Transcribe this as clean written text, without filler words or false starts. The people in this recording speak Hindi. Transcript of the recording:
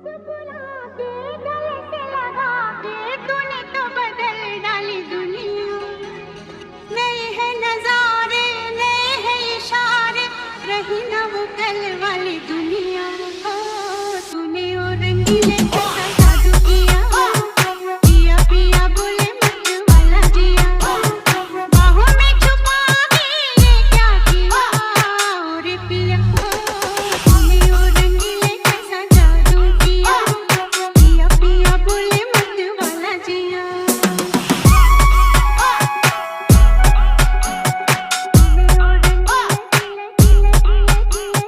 मुस्कुरा के गले से लगा के तूने तो बदल डाली दुनिया। नए हैं नजारे, नए हैं इशारे, रही ना वो कल वाली दुनिया। ओ तूने और रंगीले